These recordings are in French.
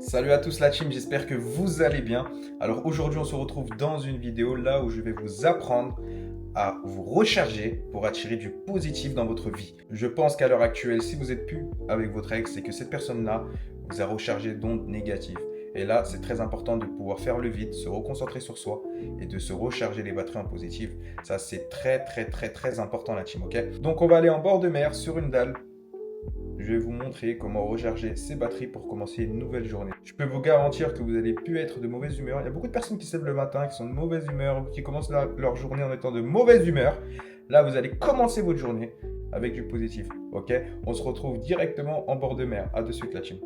Salut à tous la team, j'espère que vous allez bien. Alors aujourd'hui on se retrouve dans une vidéo là où je vais vous apprendre à vous recharger pour attirer du positif dans votre vie. Je pense qu'à l'heure actuelle, si vous êtes plus avec votre ex, c'est que cette personne-là vous a rechargé d'ondes négatives. Et là, c'est très important de pouvoir faire le vide, se reconcentrer sur soi et de se recharger les batteries en positif. Ça, c'est très important la team, ok? Donc on va aller en bord de mer sur une dalle. Je vais vous montrer comment recharger ses batteries pour commencer une nouvelle journée. Je peux vous garantir que vous n'allez plus être de mauvaise humeur. Il y a beaucoup de personnes qui se lèvent le matin, qui sont de mauvaise humeur, ou qui commencent leur journée en étant de mauvaise humeur. Là, vous allez commencer votre journée avec du positif. Ok? On se retrouve directement en bord de mer. À de suite, la team.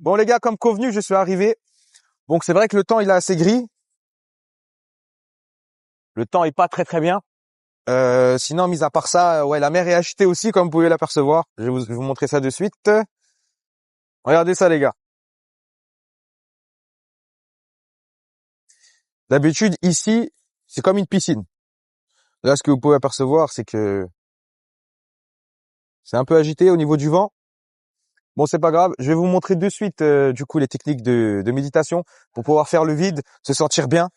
Bon les gars, comme convenu, je suis arrivé. Donc c'est vrai que le temps il est assez gris. Le temps est pas très bien. Sinon, mis à part ça, ouais, la mer est agitée aussi, comme vous pouvez l'apercevoir. Je vais vous montrer ça de suite. Regardez ça les gars. D'habitude ici, c'est comme une piscine. Là, ce que vous pouvez apercevoir, c'est que c'est un peu agité au niveau du vent. Bon, c'est pas grave. Je vais vous montrer de suite du coup les techniques de méditation pour pouvoir faire le vide, se sentir bien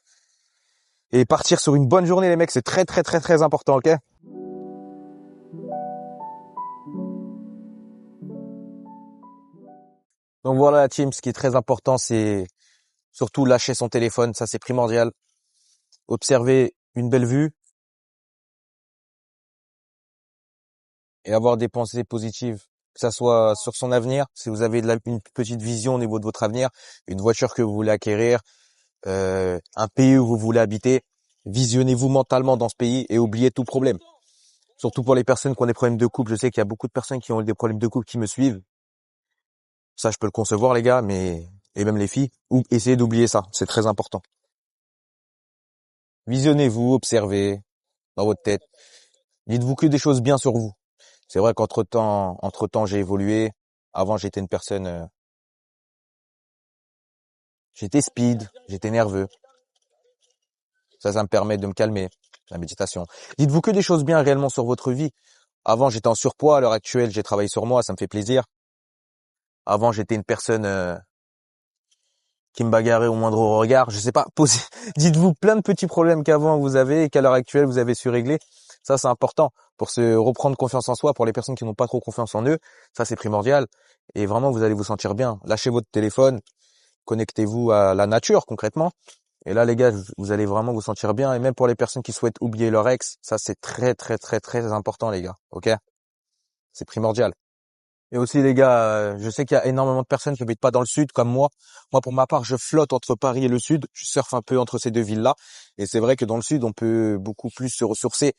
et partir sur une bonne journée les mecs. C'est très important, ok? Donc voilà la team, ce qui est très important, c'est surtout lâcher son téléphone, ça c'est primordial. Observer une belle vue et avoir des pensées positives, que ça soit sur son avenir, si vous avez une petite vision au niveau de votre avenir, une voiture que vous voulez acquérir, un pays où vous voulez habiter, visionnez-vous mentalement dans ce pays et oubliez tout problème. Surtout pour les personnes qui ont des problèmes de couple, je sais qu'il y a beaucoup de personnes qui ont des problèmes de couple qui me suivent. Ça, je peux le concevoir les gars, mais et même les filles, ou essayez d'oublier ça, c'est très important. Visionnez-vous, observez dans votre tête. Dites-vous que des choses bien sur vous. C'est vrai qu'entre temps, j'ai évolué. Avant, j'étais une personne, j'étais speed, j'étais nerveux. Ça me permet de me calmer, la méditation. Dites-vous que des choses bien réellement sur votre vie. Avant, j'étais en surpoids. À l'heure actuelle, j'ai travaillé sur moi, ça me fait plaisir. Avant, j'étais une personne qui me bagarrait au moindre regard. Je sais pas, dites-vous plein de petits problèmes qu'avant vous avez et qu'à l'heure actuelle, vous avez su régler. Ça, c'est important pour se reprendre confiance en soi. Pour les personnes qui n'ont pas trop confiance en eux, ça, c'est primordial. Et vraiment, vous allez vous sentir bien. Lâchez votre téléphone, connectez-vous à la nature concrètement. Et là, les gars, vous allez vraiment vous sentir bien. Et même pour les personnes qui souhaitent oublier leur ex, ça, c'est très important, les gars. Ok? C'est primordial. Et aussi, les gars, je sais qu'il y a énormément de personnes qui habitent pas dans le sud comme moi. Moi, pour ma part, je flotte entre Paris et le sud. Je surfe un peu entre ces deux villes-là. Et c'est vrai que dans le sud, on peut beaucoup plus se ressourcer.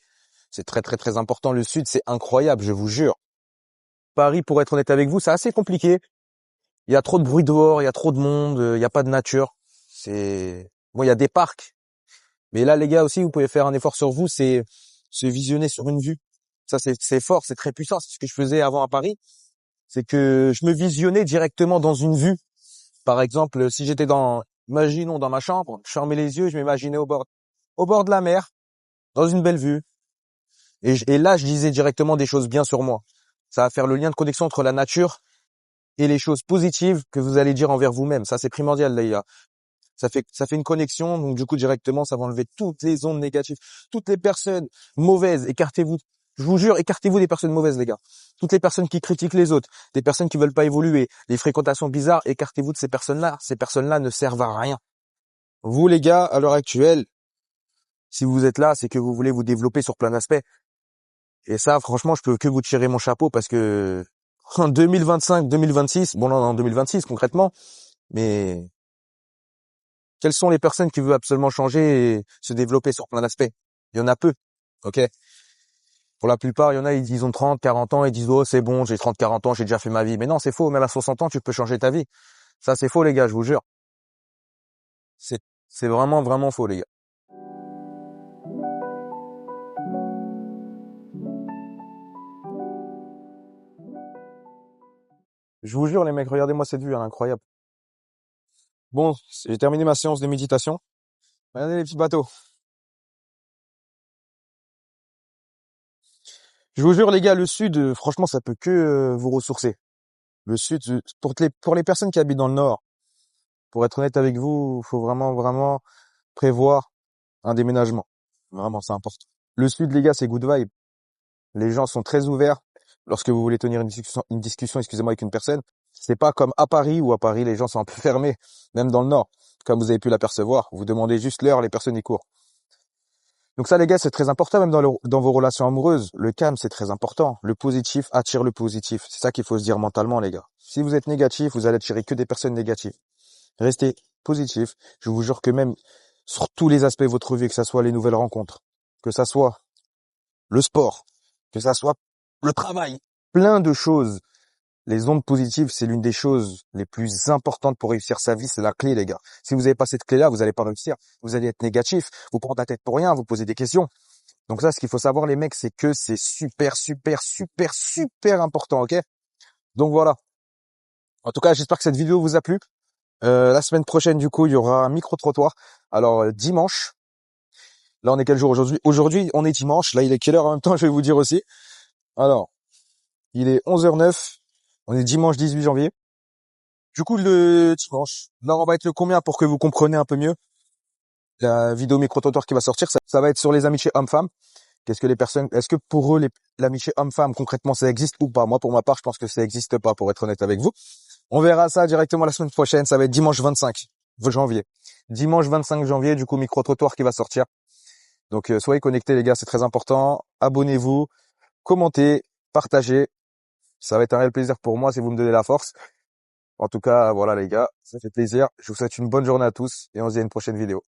C'est très important. Le sud, c'est incroyable, je vous jure. Paris, pour être honnête avec vous, c'est assez compliqué. Il y a trop de bruit dehors, il y a trop de monde, il n'y a pas de nature. Bon, il y a des parcs. Mais là, les gars, aussi, vous pouvez faire un effort sur vous, c'est se visionner sur une vue. Ça, c'est fort, c'est très puissant. C'est ce que je faisais avant à Paris. C'est que je me visionnais directement dans une vue. Par exemple, si j'étais imaginons dans ma chambre, je fermais les yeux, je m'imaginais au bord de la mer, dans une belle vue. Et là, je disais directement des choses bien sur moi. Ça va faire le lien de connexion entre la nature et les choses positives que vous allez dire envers vous-même. Ça, c'est primordial, les gars. Ça fait une connexion, donc du coup, directement, ça va enlever toutes les ondes négatives, toutes les personnes mauvaises. Écartez-vous. Je vous jure, écartez-vous des personnes mauvaises, les gars. Toutes les personnes qui critiquent les autres, des personnes qui veulent pas évoluer, les fréquentations bizarres, écartez-vous de ces personnes-là. Ces personnes-là ne servent à rien. Vous, les gars, à l'heure actuelle, si vous êtes là, c'est que vous voulez vous développer sur plein d'aspects. Et ça, franchement, je peux que vous tirer mon chapeau parce que en 2025, 2026, bon, là, en 2026 concrètement, mais quelles sont les personnes qui veulent absolument changer et se développer sur plein d'aspects? Il y en a peu, ok? Pour la plupart, il y en a, ils ont 30, 40 ans, ils disent, oh, c'est bon, j'ai 30, 40 ans, j'ai déjà fait ma vie. Mais non, c'est faux. Même à 60 ans, tu peux changer ta vie. Ça, c'est faux, les gars, je vous jure. C'est, c'est vraiment faux, les gars. Je vous jure, les mecs, regardez-moi cette vue, elle est incroyable. Bon, j'ai terminé ma séance de méditation. Regardez les petits bateaux. Je vous jure, les gars, le sud, franchement, ça peut que vous ressourcer. Le sud, pour les personnes qui habitent dans le nord, pour être honnête avec vous, il faut vraiment, vraiment prévoir un déménagement. Vraiment, c'est important. Le sud, les gars, c'est good vibe. Les gens sont très ouverts lorsque vous voulez tenir une discussion, excusez-moi, avec une personne. C'est pas comme à Paris, où à Paris, les gens sont un peu fermés, même dans le nord. Comme vous avez pu l'apercevoir, vous demandez juste l'heure, les personnes y courent. Donc ça, les gars, c'est très important, même dans vos relations amoureuses. Le calme, c'est très important. Le positif attire le positif. C'est ça qu'il faut se dire mentalement, les gars. Si vous êtes négatif, vous allez attirer que des personnes négatives. Restez positif. Je vous jure que même sur tous les aspects de votre vie, que ça soit les nouvelles rencontres, que ça soit le sport, que ça soit le travail, plein de choses. Les ondes positives, c'est l'une des choses les plus importantes pour réussir sa vie. C'est la clé, les gars. Si vous n'avez pas cette clé-là, vous n'allez pas réussir. Vous allez être négatif. Vous prendre la tête pour rien. Vous posez des questions. Donc ça, ce qu'il faut savoir, les mecs, c'est que c'est super, super, super, super important, ok? Donc voilà. En tout cas, j'espère que cette vidéo vous a plu. La semaine prochaine, du coup, il y aura un micro-trottoir. Alors, dimanche. Là, on est quel jour aujourd'hui? Aujourd'hui, on est dimanche. Là, il est quelle heure en même temps? Je vais vous dire aussi. Alors, il est 11h09. On est dimanche 18 janvier. Du coup, le dimanche, là, on va être le combien pour que vous compreniez un peu mieux la vidéo micro-trottoir qui va sortir. Ça va être sur les amitiés hommes-femmes. Est-ce que pour eux, l'amitié homme-femme, concrètement, ça existe ou pas? Moi, pour ma part, je pense que ça n'existe pas, pour être honnête avec vous. On verra ça directement la semaine prochaine. Ça va être dimanche 25 janvier. Dimanche 25 janvier, du coup, micro-trottoir qui va sortir. Donc, soyez connectés, les gars, c'est très important. Abonnez-vous, commentez, partagez. Ça va être un réel plaisir pour moi si vous me donnez la force. En tout cas, voilà, les gars, ça fait plaisir. Je vous souhaite une bonne journée à tous et on se dit à une prochaine vidéo.